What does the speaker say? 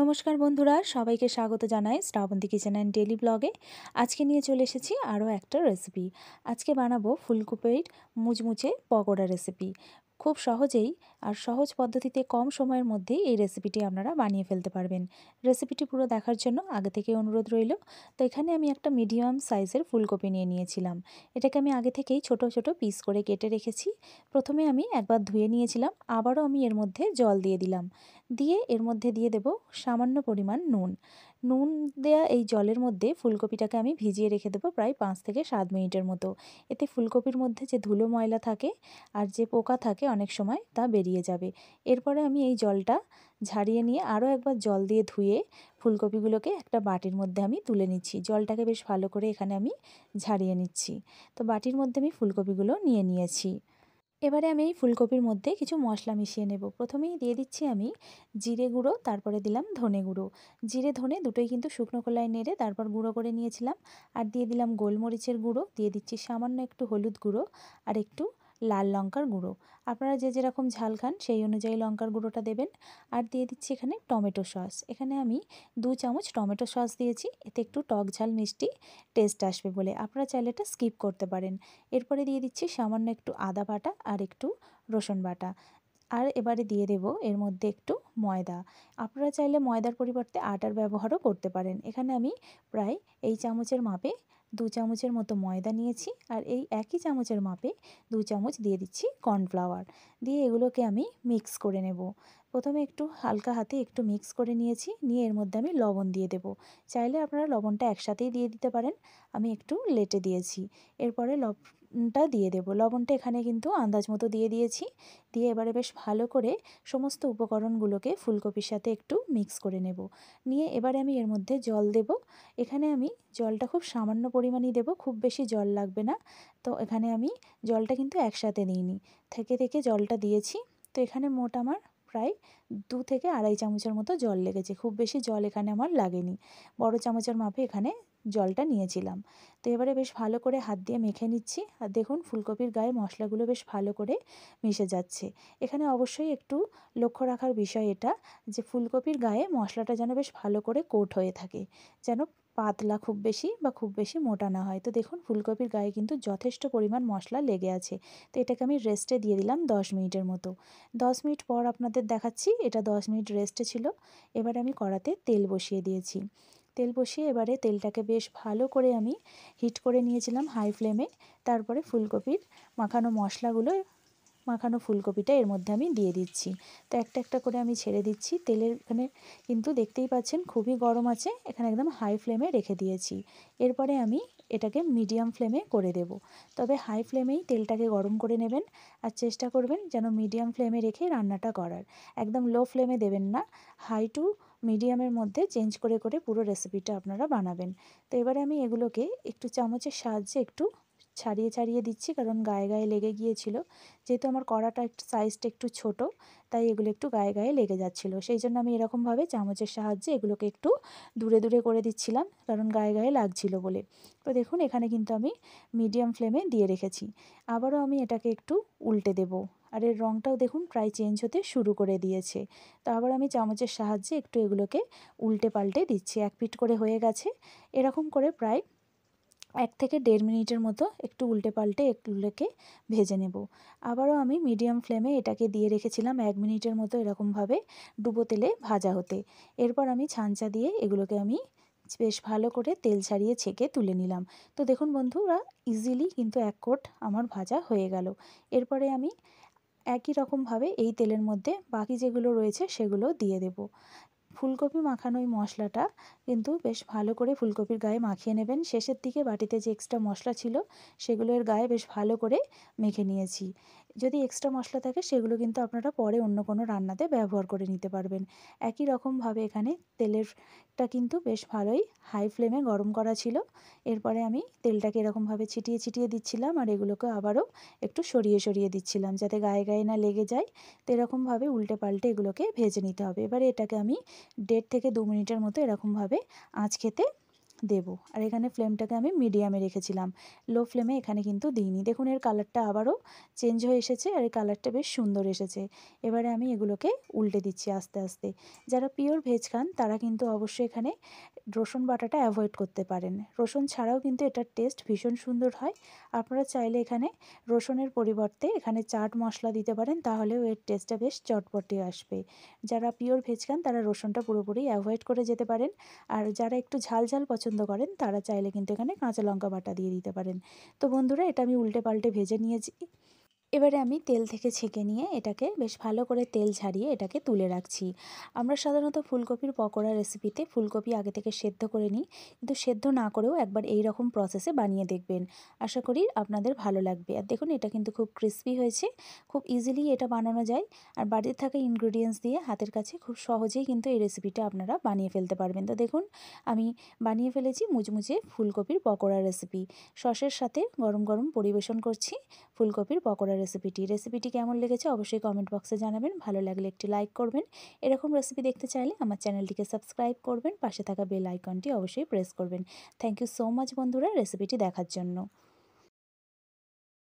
নমস্কার বন্ধুরা, সবাইকে স্বাগত জানাই শ্রাবন্তী কিচেন অ্যান্ড ডেলি ব্লগে। আজকে নিয়ে চলে এসেছি আরও একটা রেসিপি। আজকে বানাবো ফুলকপির মুচমুচে পকোড়া রেসিপি। খুব সহজেই আর সহজ পদ্ধতিতে কম সময়ের মধ্যেই এই রেসিপিটি আপনারা বানিয়ে ফেলতে পারবেন। রেসিপিটি পুরো দেখার জন্য আগে থেকে অনুরোধ রইল। তো এখানে আমি একটা মিডিয়াম সাইজের ফুলকপি নিয়ে নিয়েছিলাম। এটাকে আমি আগে থেকেই ছোট ছোট পিস করে কেটে রেখেছি। প্রথমে আমি একবার ধুয়ে নিয়েছিলাম, আবারও আমি এর মধ্যে জল দিয়ে দিলাম। দিয়ে এর মধ্যে দিয়ে দেব সামান্য পরিমাণ নুন। নুন দেয়া এই জলের মধ্যে ফুলকপিটাকে আমি ভিজিয়ে রেখে দেবো প্রায় 5 থেকে 7 মিনিটের মতো। এতে ফুলকপির মধ্যে যে ধুলো ময়লা থাকে আর যে পোকা থাকে অনেক সময় তা বেরিয়ে যাবে। এরপরে আমি এই জলটা ঝারিয়ে নিয়ে আরও একবার জল দিয়ে ধুয়ে ফুলকপিগুলোকে একটা বাটির মধ্যে আমি তুলে নিচ্ছি। জলটাকে বেশ ভালো করে এখানে আমি ঝারিয়ে নিচ্ছি। তো বাটির মধ্যে আমি ফুলকপিগুলো নিয়ে নিয়েছি। এবারে আমি এই ফুলকপির মধ্যে কিছু মশলা মিশিয়ে নেব। প্রথমেই দিয়ে দিচ্ছি আমি জিরে গুঁড়ো, তারপরে দিলাম ধনে গুঁড়ো। জিরে ধনে দুটোই কিন্তু শুকনো খোলায় নেড়ে তারপর গুঁড়ো করে নিয়েছিলাম। আর দিয়ে দিলাম গোলমরিচের গুঁড়ো, দিয়ে দিচ্ছি সামান্য একটু হলুদ গুঁড়ো আর একটু লাল লঙ্কার গুঁড়ো। আপনারা যে যেরকম ঝাল খান সেই অনুযায়ী লঙ্কার গুঁড়োটা দেবেন। আর দিয়ে দিচ্ছি এখানে টমেটো সস। এখানে আমি 2 চামচ টমেটো সস দিয়েছি, এতে একটু টক ঝাল মিষ্টি টেস্ট আসবে বলে। আপনারা চাইলে এটা স্কিপ করতে পারেন। এরপরে দিয়ে দিচ্ছি সামান্য একটু আদা বাটা আর একটু রসুন বাটা। আর এবারে দিয়ে দেব এর মধ্যে একটু ময়দা। আপনারা চাইলে ময়দার পরিবর্তে আটার ব্যবহারও করতে পারেন। এখানে আমি প্রায় এই চামচের মাপে 2 চামচের মতো ময়দা নিয়েছি। আর এই একই চামচের মাপে 2 চামচ দিয়ে দিচ্ছি কর্নফ্লাওয়ার। দিয়ে এগুলোকে আমি মিক্স করে নেব। প্রথমে একটু হালকা হাতে একটু মিক্স করে নিয়েছি, নিয়ে এর মধ্যে আমি লবণ দিয়ে দেব। চাইলে আপনারা লবণটা একসাথেই দিয়ে দিতে পারেন, আমি একটু লেটে দিয়েছি। এরপরে লবণটা দিয়ে দেব। লবণটা এখানে কিন্তু আন্দাজ মতো দিয়ে দিয়েছি। দিয়ে এবারে বেশ ভালো করে সমস্ত উপকরণগুলোকে ফুলকপির সাথে একটু মিক্স করে নেব। নিয়ে এবারে আমি এর মধ্যে জল দেব। এখানে আমি জলটা খুব সামান্য পরিমাণেই দেব, খুব বেশি জল লাগবে না। তো এখানে আমি জলটা কিন্তু একসাথে দিইনি, থেকে থেকে জলটা দিয়েছি। তো এখানে মোট আমার প্রায় 2 থেকে আড়াই চামচের মতো জল লেগেছে, খুব বেশি জল এখানে আমার লাগেনি। বড় চামচের মাপে এখানে জলটা নিয়েছিলাম। তো এবারে বেশ ভালো করে হাত দিয়ে মেখে নিচ্ছি। আর দেখুন ফুলকপির গায়ে মশলাগুলো বেশ ভালো করে মিশে যাচ্ছে। এখানে অবশ্যই একটু লক্ষ্য রাখার বিষয় এটা, যে ফুলকপির গায়ে মশলাটা যেন বেশ ভালো করে কোট হয়ে থাকে, যেন পাতলা খুব বেশি বা খুব বেশি মোটা না হয়। তো দেখুন ফুলকপির গায়ে কিন্তু যথেষ্ট পরিমাণ মশলা লেগে আছে। তো এটাকে আমি রেস্টে দিয়ে দিলাম 10 মিনিটের মতো। 10 মিনিট পর আপনাদের দেখাচ্ছি, এটা 10 মিনিট রেস্টে ছিল। এবার আমি কড়াতে তেল বসিয়ে দিয়েছি। তেল বসিয়ে এবারে তেলটাকে বেশ ভালো করে আমি হিট করে নিয়েছিলাম হাই ফ্লেমে। তারপরে ফুলকপির মাখানো ফুলকপিটা এর মধ্যে আমি দিয়ে দিচ্ছি। তো একটা একটা করে আমি ছেড়ে দিচ্ছি। তেলের এখানে কিন্তু দেখতেই পাচ্ছেন খুবই গরম আছে, এখানে একদম হাই ফ্লেমে রেখে দিয়েছি। এরপরে আমি এটাকে মিডিয়াম ফ্লেমে করে দেব। তবে হাই ফ্লেমেই তেলটাকে গরম করে নেবেন। আর চেষ্টা করবেন যেন মিডিয়াম ফ্লেমে রেখে রান্নাটা করার, একদম লো ফ্লেমে দেবেন না। হাই টু মিডিয়ামের মধ্যে চেঞ্জ করে করে পুরো রেসিপিটা আপনারা বানাবেন। তো এবারে আমি এগুলোকে একটু চামচের সাহায্যে একটু ছাড়িয়ে ছাড়িয়ে দিচ্ছি, কারণ গায়ে গায়ে লেগে গিয়েছিল। যেহেতু আমার কড়াটা একটু সাইজটা একটু ছোট, তাই এগুলো একটু গায়ে গায়ে লেগে যাচ্ছিলো। সেই জন্য আমি এরকমভাবে চামচের সাহায্যে এগুলোকে একটু দূরে দূরে করে দিচ্ছিলাম, কারণ গায়ে গায়ে লাগছিল বলে। তো দেখুন এখানে কিন্তু আমি মিডিয়াম ফ্লেমে দিয়ে রেখেছি। আবারও আমি এটাকে একটু উল্টে দেব। আর এর রঙটাও দেখুন প্রায় চেঞ্জ হতে শুরু করে দিয়েছে। তো আবার আমি চামচের সাহায্যে একটু এগুলোকে উল্টে পাল্টে দিচ্ছি। এক পিঠ করে হয়ে গেছে। এরকম করে প্রায় 1 থেকে 1.5 মিনিটের মতো একটু উল্টে পাল্টে এগুলোকে ভেজে নেব। আবারও আমি মিডিয়াম ফ্লেমে এটাকে দিয়ে রেখেছিলাম 1 মিনিটের মতো এরকমভাবে ডুবো তেলে ভাজা হতে। এরপর আমি ছাঁচা দিয়ে এগুলোকে আমি বেশ ভালো করে তেল ছাড়িয়ে ছেঁকে তুলে নিলাম। তো দেখুন বন্ধুরা, ইজিলি কিন্তু 1 কোট আমার ভাজা হয়ে গেল। এরপরে আমি একই রকমভাবে এই তেলের মধ্যে বাকি যেগুলো রয়েছে সেগুলো দিয়ে দেব। ফুলকপি মাখানো এই মশলাটা কিন্তু বেশ ভালো করে ফুলকপির গায়ে মাখিয়ে নেবেন। শেষের দিকে বাটিতে যে এক্সট্রা মশলা ছিল সেগুলো এর গায়ে বেশ ভালো করে মেখে নিয়েছি। যদি এক্সট্রা মশলা থাকে সেগুলো কিন্তু আপনারা পরে অন্য কোনো রান্নাতে ব্যবহার করে নিতে পারবেন। একই রকমভাবে এখানে তেলেরটা কিন্তু বেশ ভালোই হাই ফ্লেমে গরম করা ছিল। এরপরে আমি তেলটাকে এরকমভাবে ছিটিয়ে ছিটিয়ে দিচ্ছিলাম, আর এগুলোকে আবারও একটু সরিয়ে সরিয়ে দিচ্ছিলাম যাতে গায়ে গায়ে না লেগে যায়। তো এরকমভাবে উল্টে পাল্টে এগুলোকে ভেজে নিতে হবে। এবারে এটাকে আমি 1.5 থেকে 2 মিনিটের মতো এরকমভাবে আঁচ খেতে দেব। আর এখানে ফ্লেমটাকে আমি মিডিয়ামে রেখেছিলাম, লো ফ্লেমে এখানে কিন্তু দিইনি। দেখুন এর কালারটা আবারও চেঞ্জ হয়ে এসেছে আর এই কালারটা বেশ সুন্দর এসেছে। এবারে আমি এগুলোকে উল্টে দিচ্ছি আস্তে আস্তে। যারা পিওর ভেজ খান তারা কিন্তু অবশ্যই এখানে রসুন বাটাটা অ্যাভয়েড করতে পারেন। রসুন ছাড়াও কিন্তু এটার টেস্ট ভীষণ সুন্দর হয়। আপনারা চাইলে এখানে রসুনের পরিবর্তে এখানে চাট মশলা দিতে পারেন, তাহলেও এর টেস্টটা বেশ চটপটে আসবে। যারা পিওর ভেজ খান তারা রসুনটা পুরোপুরি অ্যাভয়েড করে যেতে পারেন। আর যারা একটু ঝাল ঝাল পছন্দ করেন তারা চাইলে কিন্তু এখানে কাঁচা লঙ্কা বাটা দিয়ে দিতে পারেন। তো বন্ধুরা, এটা আমি উল্টে পাল্টে ভেজে নিয়েছি। এবারে আমি তেল থেকে ছেঁকে নিয়ে এটাকে বেশ ভালো করে তেল ঝারিয়ে এটাকে তুলে রাখছি। আমরা সাধারণত ফুলকপির পকোড়া রেসিপিতে ফুলকপি আগে থেকে সেদ্ধ করে নিই, কিন্তু সেদ্ধ না করেও একবার এই রকম প্রসেসে বানিয়ে দেখবেন। আশা করি আপনাদের ভালো লাগবে। আর দেখুন এটা কিন্তু খুব ক্রিস্পি হয়েছে, খুব ইজিলি এটা বানানো যায়। আর বাড়িতে থাকা ইনগ্রিডিয়েন্টস দিয়ে হাতের কাছে খুব সহজেই কিন্তু এই রেসিপিটা আপনারা বানিয়ে ফেলতে পারবেন। তো দেখুন আমি বানিয়ে ফেলেছি মুচমুচে ফুলকপির পকোড়া রেসিপি। সসের সাথে গরম গরম পরিবেশন করছি ফুলকপির পকোড়া রেসিপিটি কেমন লেগেছে অবশ্যই কমেন্ট বক্সে জানাবেন। ভালো লাগলে একটি লাইক করবেন। এরকম রেসিপি দেখতে চাইলে আমার চ্যানেলটিকে সাবস্ক্রাইব করবেন, পাশে থাকা বেল আইকনটি অবশ্যই প্রেস করবেন। থ্যাংক ইউ সো মাচ বন্ধুরা রেসিপিটি দেখার জন্য।